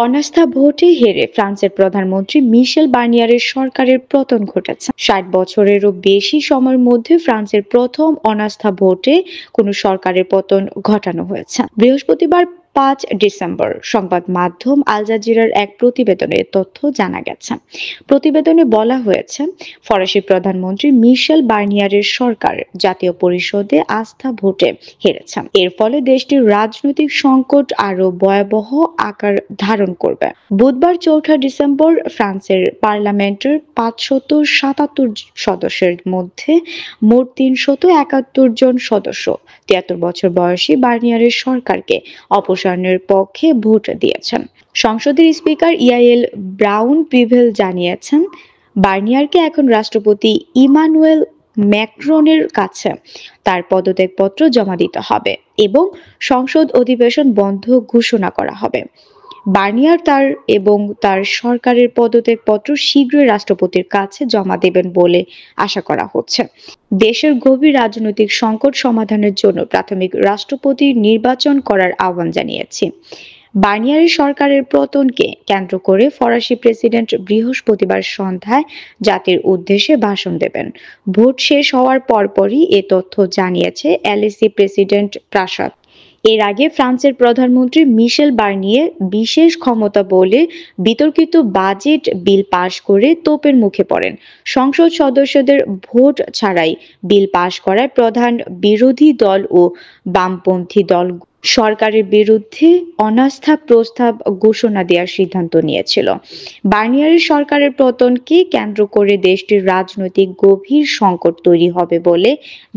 অনাস্থা ভোটে হেরে ফ্রান্সের প্রধানমন্ত্রী মিশেল বার্নিয়ারের সরকারের পতন ঘটেছে। ৬০ বছরেরও বেশি সময়ের মধ্যে ফ্রান্সের প্রথম অনাস্থা ভোটে কোনো সরকারের পতন ঘটানো হয়েছে। বৃহস্পতিবার ৫ ডিসেম্বর সংবাদ মাধ্যম আল জাজিরার এক প্রতিবেদনে তথ্য জানা গেছে। প্রতিবেদনে বলা হয়েছে, ফরাসি প্রধানমন্ত্রী মিশেল বার্নিয়ারের সরকার জাতীয় পরিষদে আস্থা ভোটে হেরেছে। এর ফলে দেশটির রাজনৈতিক সংকট আরো ভয়াবহ আকার ধারণ করবে। বুধবার ৪ ডিসেম্বর ফ্রান্সের পার্লামেন্টের ৫৭৭ সদস্যের মধ্যে মোট ৩৭১ জন সদস্য ৭৩ বছর বয়সী বার্নিয়ারের সরকারকে অপসারণের পক্ষে ভোট দিয়েছেন। সংসদের স্পিকার ইয়ায়েল ব্রাউন পিভেল জানিয়েছেন, বার্নিয়ারকে এখন রাষ্ট্রপতি ইমানুয়েল ম্যাক্রনের কাছে তার পদত্যাগপত্র জমা দিতে হবে এবং সংসদ অধিবেশন বন্ধ ঘোষণা করা হবে। বার্নিয়ার তার সরকারের পদত্যাগপত্র শীঘ্রই রাষ্ট্রপতির কাছে জমা দেবেন বলে আশা করা হচ্ছে। দেশের গভীর রাজনৈতিক সংকট সমাধানের জন্য প্রাথমিক রাষ্ট্রপতি নির্বাচন করার আহ্বান জানিয়েছি। বার্নিয়ারের সরকারের পতনকে কেন্দ্র করে ফরাসি প্রেসিডেন্ট বৃহস্পতিবার সন্ধ্যায় জাতির উদ্দেশ্যে ভাষণ দেবেন। ভোট শেষ হওয়ার পরপরই এ তথ্য জানিয়েছে এলএসি প্রেসিডেন্ট প্রাসাদ। এর আগে ফ্রান্সের প্রধানমন্ত্রী মিশেল বার্নিয়ে বিশেষ ক্ষমতা বলে বিতর্কিত বাজেট বিল পাশ করে তোপের মুখে পড়েন। সংসদ সদস্যদের ভোট ছাড়াই বিল পাশ করায় প্রধান বিরোধী দল ও বামপন্থী দল সরকারের বিরুদ্ধে অনাস্থা প্রস্তাব ঘোষণা দেওয়ার সিদ্ধান্ত নিয়েছিল। বার্নিয়ারের সরকারের পতনকে কেন্দ্র করে দেশটির রাজনৈতিক গভীর সংকট তৈরি হবে বলে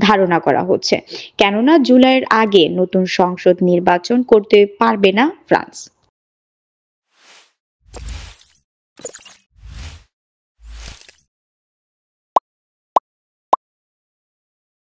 ধারণা করা হচ্ছে, কেননা জুলাইয়ের আগে নতুন সংসদ নির্বাচন করতে পারবে না ফ্রান্স।